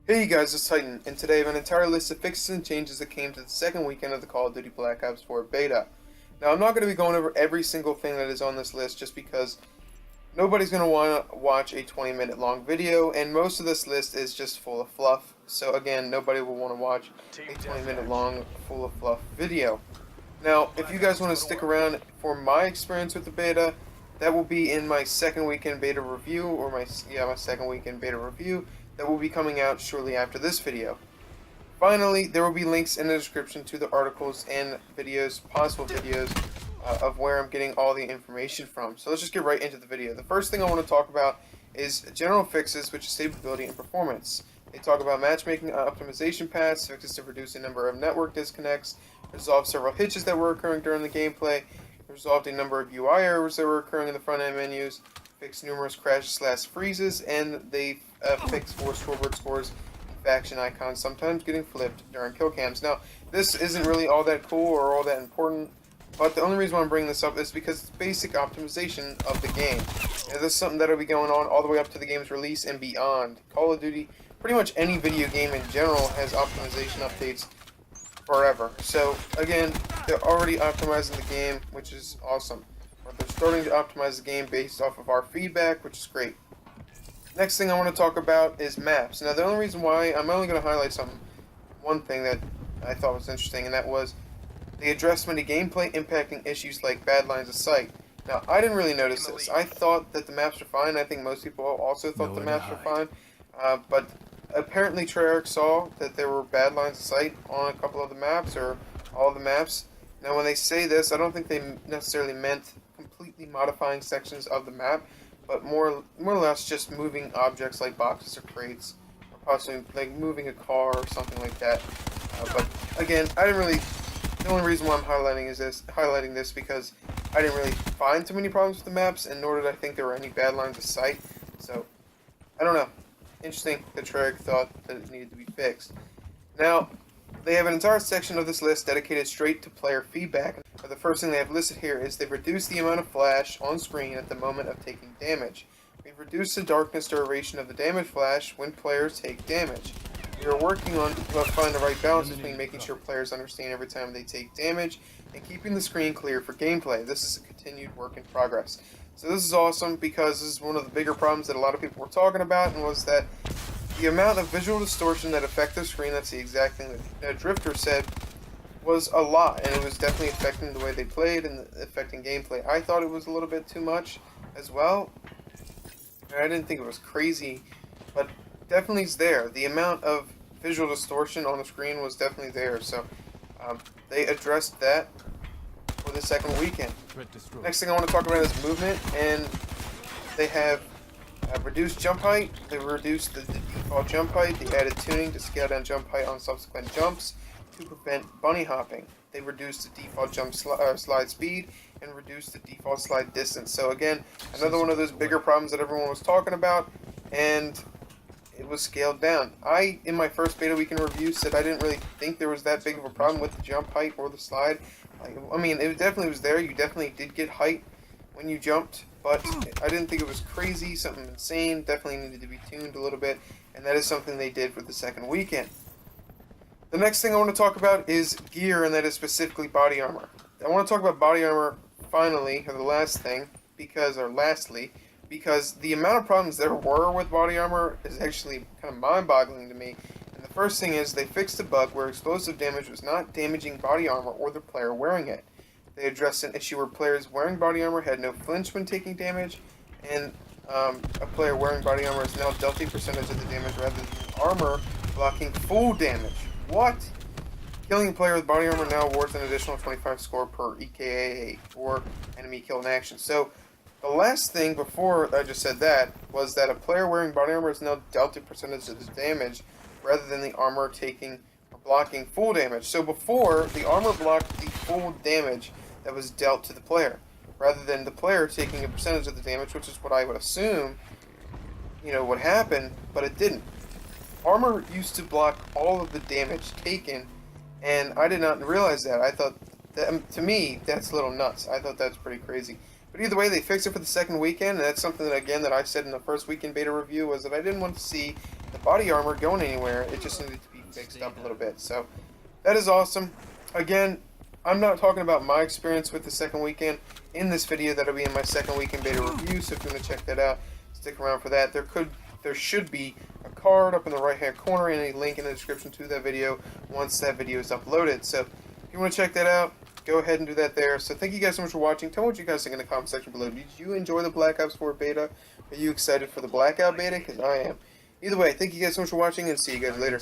Hey guys, it's Titan, and today I have an entire list of fixes and changes that came to the second weekend of the Call of Duty Black Ops 4 beta. Now, I'm not going to be going over every single thing that is on this list just because nobody's going to want to watch a 20-minute long video, and most of this list is just full of fluff. So again, nobody will want to watch a 20-minute long, full of fluff video. Now, if you guys want to stick around for my experience with the beta, that will be in my second weekend beta review, or my second weekend beta review, that will be coming out shortly after this video. Finally, there will be links in the description to the articles and videos, possible videos, of where I'm getting all the information from. So let's just get right into the video. The first thing I want to talk about is general fixes, which is stability and performance. They talk about matchmaking optimization paths, fixes to reduce the number of network disconnects, resolve several hitches that were occurring during the gameplay, resolved a number of UI errors that were occurring in the front-end menus, fixed numerous crashes/freezes, and they fixed 4 scoreboard scores and faction icons sometimes getting flipped during kill cams. Now, this isn't really all that cool or all that important, but the only reason why I'm bringing this up is because it's basic optimization of the game. And this is something that will be going on all the way up to the game's release and beyond. Call of Duty, pretty much any video game in general, has optimization updates forever. So, again, they're already optimizing the game, which is awesome. They're starting to optimize the game based off of our feedback, which is great. Next thing I want to talk about is maps. Now, the only reason why I'm only going to highlight one thing that I thought was interesting, and that was they addressed many gameplay impacting issues like bad lines of sight. Now, I didn't really notice this. I thought that the maps were fine. I think most people also thought the maps were fine. But apparently Treyarch saw that there were bad lines of sight on a couple of the maps, or all of the maps. Now, when they say this, I don't think they necessarily meant completely modifying sections of the map, but more or less just moving objects like boxes or crates, or possibly like moving a car or something like that. But again, I didn't really. The only reason why I'm highlighting this because I didn't really find too many problems with the maps, and nor did I think there were any bad lines of sight. So I don't know. Interesting that Treyarch thought that it needed to be fixed. Now, they have an entire section of this list dedicated straight to player feedback. The first thing they have listed here is they've reduced the amount of flash on screen at the moment of taking damage. We've reduced the darkness duration of the damage flash when players take damage. We are working on finding the right balance between making sure players understand every time they take damage and keeping the screen clear for gameplay. This is a continued work in progress. So this is awesome because this is one of the bigger problems that a lot of people were talking about, and was that the amount of visual distortion that affected the screen, that's the exact thing that Drifter said, was a lot, and it was definitely affecting the way they played and affecting gameplay. I thought it was a little bit too much as well. I didn't think it was crazy, but definitely is there. The amount of visual distortion on the screen was definitely there, so they addressed that for the second weekend. Next thing I want to talk about is movement, and they have reduced jump height. They reduced the default jump height. They added tuning to scale down jump height on subsequent jumps to prevent bunny hopping. They reduced the default jump slide speed and reduced the default slide distance. So again, another one of those bigger problems that everyone was talking about, and it was scaled down. I, in my first beta weekend review, said I didn't really think there was that big of a problem with the jump height or the slide. I mean, it definitely was there. You definitely did get height when you jumped, but I didn't think it was crazy, something insane. Definitely needed to be tuned a little bit, and that is something they did for the second weekend. The next thing I want to talk about is gear, and that is specifically body armor. I want to talk about body armor finally, or the last thing, lastly, because the amount of problems there were with body armor is actually kind of mind-boggling to me. And the first thing is they fixed a bug where explosive damage was not damaging body armor or the player wearing it. They addressed an issue where players wearing body armor had no flinch when taking damage, and a player wearing body armor is now dealt a percentage of the damage rather than armor blocking full damage. What? Killing a player with body armor now awards an additional 25 score per EKA or enemy kill in action. So the last thing before I just said that was that a player wearing body armor is now dealt a percentage of the damage rather than the armor taking or blocking full damage. So before, the armor blocked the full damage that was dealt to the player, rather than the player taking a percentage of the damage, which is what I would assume, would happen, but it didn't. Armor used to block all of the damage taken, and I did not realize that. I thought, that, to me, that's a little nuts. I thought that's pretty crazy. But either way, they fixed it for the second weekend, and that's something that, again, that I said in the first weekend beta review, was that I didn't want to see the body armor going anywhere. It just needed to be fixed up a little bit. So that is awesome. Again, I'm not talking about my experience with the second weekend in this video. That'll be in my second weekend beta review. So if you want to check that out, stick around for that. There should be a card up in the right hand corner and a link in the description to that video once that video is uploaded. So if you want to check that out, go ahead and do that there. So thank you guys so much for watching. Tell me what you guys think in the comment section below. Did you enjoy the Black Ops 4 beta? Are you excited for the Blackout beta? Because I am. Either way, thank you guys so much for watching, and see you guys later.